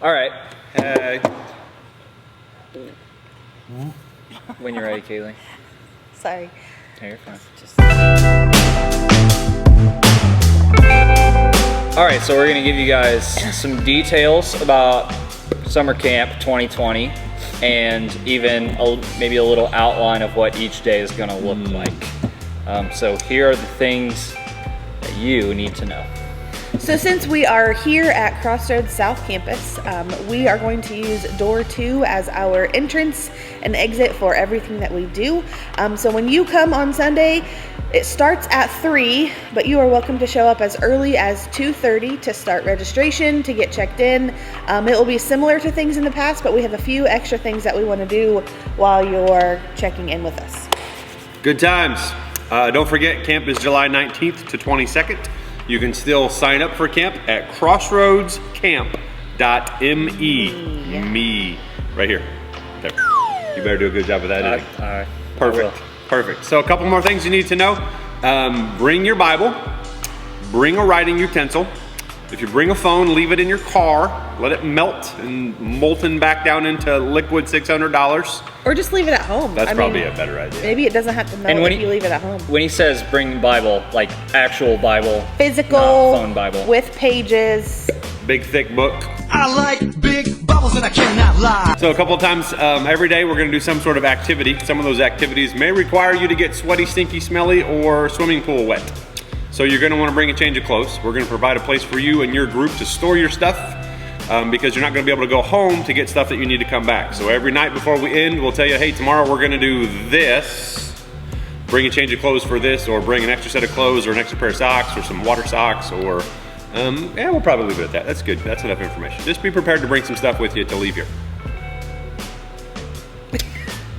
All right. Hmm? When you're ready, Kaylee. Sorry. Hey, you're fine. All right, so we're gonna give you guys some details about summer camp 2020 and even maybe a little outline of what each day is gonna look like. So here are the things that you need to know. So since we are here at Crossroads South Campus, we are going to use door 2 as our entrance and exit for everything that we do. So when you come on Sunday, it starts at 3, but you are welcome to show up as early as 2:30 to start registration, to get checked in. It will be similar to things in the past, but we have a few extra things that we want to do while you're checking in with us. Good times. Don't forget, camp is July 19th to 22nd. You can still sign up for camp at crossroadscamp.me. Me. Right here. Okay. You better do a good job of that. Perfect. Perfect. So a couple more things you need to know. Bring your Bible. Bring a writing utensil. If you bring a phone, leave it in your car. Let it melt and molten back down into liquid $600. Or just leave it at home. That's probably a better idea. Maybe it doesn't have to melt if you leave it at home. When he says bring Bible, like actual Bible, Physical, not phone Bible. with pages. Big thick book. I like big bubbles and I cannot lie. So a couple of times every day we're gonna do some sort of activity. Some of those activities may require you to get sweaty, stinky, smelly, or swimming pool wet. So you're gonna wanna bring a change of clothes. We're gonna provide a place for you and your group to store your stuff because you're not gonna be able to go home to get stuff that you need to come back. So every night before we end, we'll tell you, hey, tomorrow we're gonna do this. Bring a change of clothes for this, or bring an extra set of clothes, or an extra pair of socks, or some water socks, or yeah, we'll probably leave it at that. That's good, that's enough information. Just be prepared to bring some stuff with you to leave here.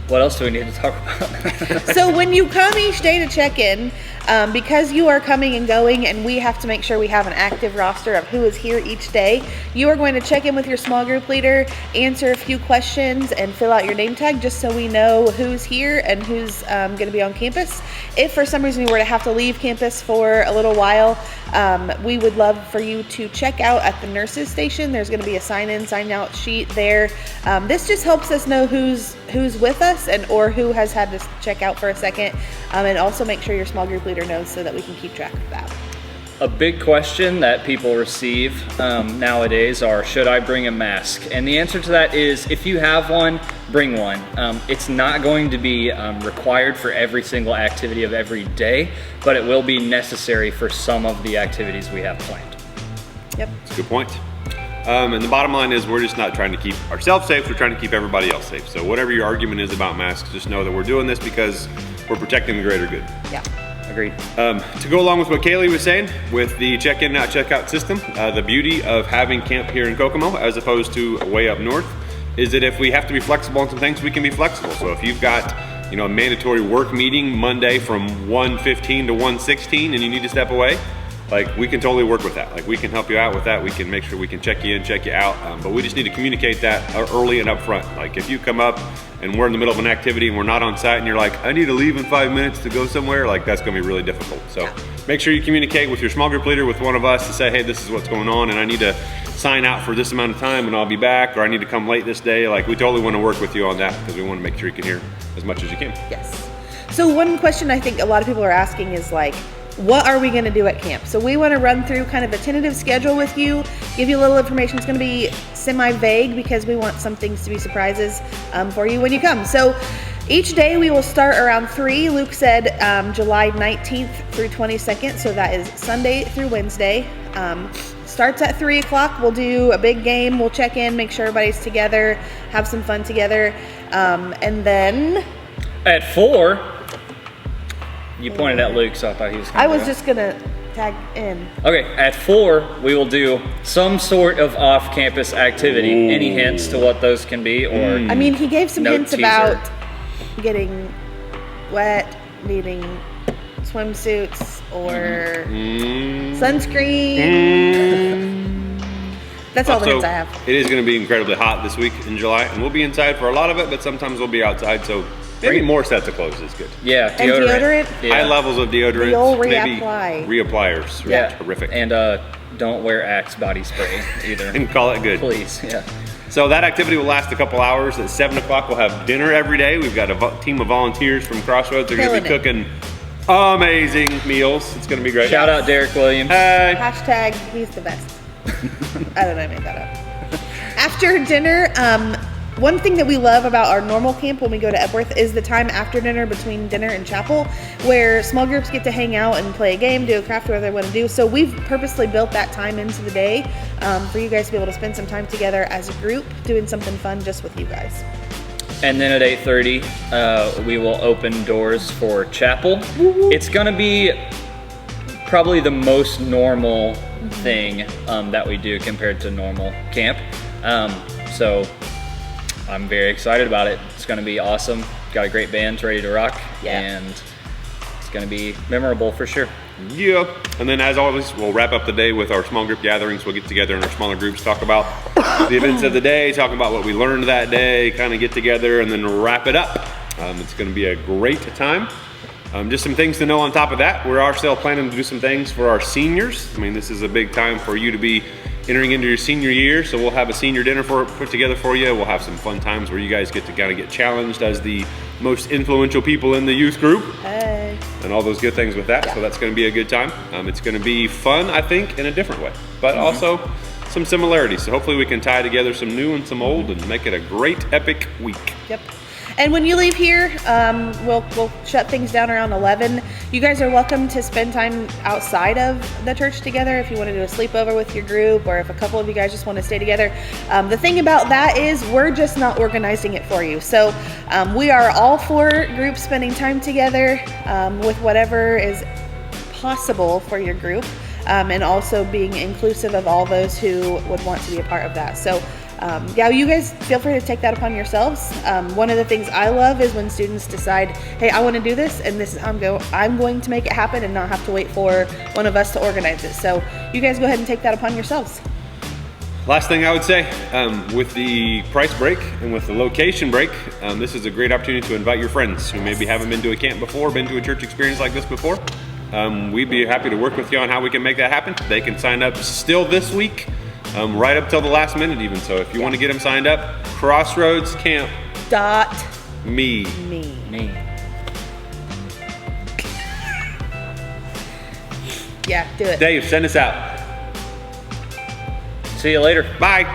What else do we need to talk about? So when you come each day to check in, because you are coming and going and we have to make sure we have an active roster of who is here each day, you are going to check in with your small group leader, answer a few questions, and fill out your name tag just so we know who's here and who's going to be on campus. If for some reason you were to have to leave campus for a little while, we would love for you to check out at the nurses station. There's going to be a sign-in, sign-out sheet there. This just helps us know who's with us or who has had to check out for a second, and also make sure your small group leader knows so that we can keep track of that. A big question that people receive nowadays are, should I bring a mask? And the answer to that is, if you have one, bring one. It's not going to be required for every single activity of every day, but it will be necessary for some of the activities we have planned. Yep. That's a good point. And the bottom line is we're just not trying to keep ourselves safe, we're trying to keep everybody else safe. So whatever your argument is about masks, just know that we're doing this because we're protecting the greater good. Yeah. Agreed. To go along with what Kaylee was saying with the check-in, not check-out system, the beauty of having camp here in Kokomo as opposed to way up north is that if we have to be flexible on some things, we can be flexible. So if you've got a mandatory work meeting Monday from 1:15 to 1:16 and you need to step away, like, we can totally work with that. Like, we can help you out with that. We can make sure we can check you in, check you out. But we just need to communicate that early and upfront. Like, if you come up and we're in the middle of an activity and we're not on site and you're like, I need to leave in 5 minutes to go somewhere, like, that's gonna be really difficult. So make sure you communicate with your small group leader, with one of us, to say, hey, this is what's going on and I need to sign out for this amount of time and I'll be back, or I need to come late this day. Like, we totally wanna work with you on that because we wanna make sure you can hear as much as you can. Yes. So one question I think a lot of people are asking is like, what are we going to do at camp? So we want to run through kind of a tentative schedule with you, give you a little information. It's going to be semi-vague because we want some things to be surprises for you when you come. So each day we will start around 3. Luke said July 19th through 22nd, so that is Sunday through Wednesday. Starts at 3 o'clock. We'll do a big game. We'll check in, make sure everybody's together, have some fun together. And then At 4, you pointed at Luke, so I thought he was gonna I was go. just going to tag in. Okay, at 4, we will do some sort of off-campus activity. Any hints to what those can be, or I mean, he gave some No hints teaser. about getting wet, needing swimsuits or sunscreen. That's all the hints I have. It is going to be incredibly hot this week in July, and we'll be inside for a lot of it, but sometimes we'll be outside, so maybe more sets of clothes is good. yeah, And deodorant? Yeah. High levels of deodorant, The old maybe reapply. reappliers. Yeah, Terrific. And don't wear Axe body spray either. And call it good. Please, yeah. So that activity will last a couple hours. At 7 o'clock, we'll have dinner every day. We've got a team of volunteers from Crossroads. They're going to be Killing cooking amazing meals. It's going to be great. Shout out Derek Williams. Hashtag, he's the best. I don't know, I made that up. After dinner, one thing that we love about our normal camp when we go to Epworth is the time after dinner between dinner and chapel, where small groups get to hang out and play a game, do a craft, whatever they want to do. So we've purposely built that time into the day for you guys to be able to spend some time together as a group doing something fun just with you guys. And then at 8:30, we will open doors for chapel. It's gonna be probably the most normal thing that we do compared to normal camp. So I'm very excited about it. It's gonna be awesome. Got a great band ready to rock, Yeah. and it's gonna be memorable for sure. Yeah. And then as always, we'll wrap up the day with our small group gatherings. We'll get together in our smaller groups, talk about the events of the day, talk about what we learned that day, kind of get together and then wrap it up. It's going to be a great time. Just some things to know on top of that. We are still planning to do some things for our seniors. I mean, this is a big time for you to be entering into your senior year. So we'll have a senior dinner put together for you. We'll have some fun times where you guys get to kind of get challenged as the most influential people in the youth group. Hey. And all those good things with that. Yeah. So that's going to be a good time. It's going to be fun, I think, in a different way, but also some similarities. So hopefully we can tie together some new and some old and make it a great epic week. Yep. And when you leave here, we'll shut things down around 11. You guys are welcome to spend time outside of the church together if you want to do a sleepover with your group, or if a couple of you guys just want to stay together. The thing about that is we're just not organizing it for you. So we are all for groups spending time together with whatever is possible for your group, and also being inclusive of all those who would want to be a part of that. So yeah, you guys feel free to take that upon yourselves. One of the things I love is when students decide, hey, I want to do this, and this is how I'm going to make it happen and not have to wait for one of us to organize it. So you guys go ahead and take that upon yourselves. Last thing I would say, with the price break and with the location break, this is a great opportunity to invite your friends who maybe haven't been to a camp before, been to a church experience like this before. We'd be happy to work with you on how we can make that happen. They can sign up still this week. Right up till the last minute even. So if you want to get them signed up, crossroadscamp.me. Me. Yeah, do it. Dave, send us out. See you later. Bye.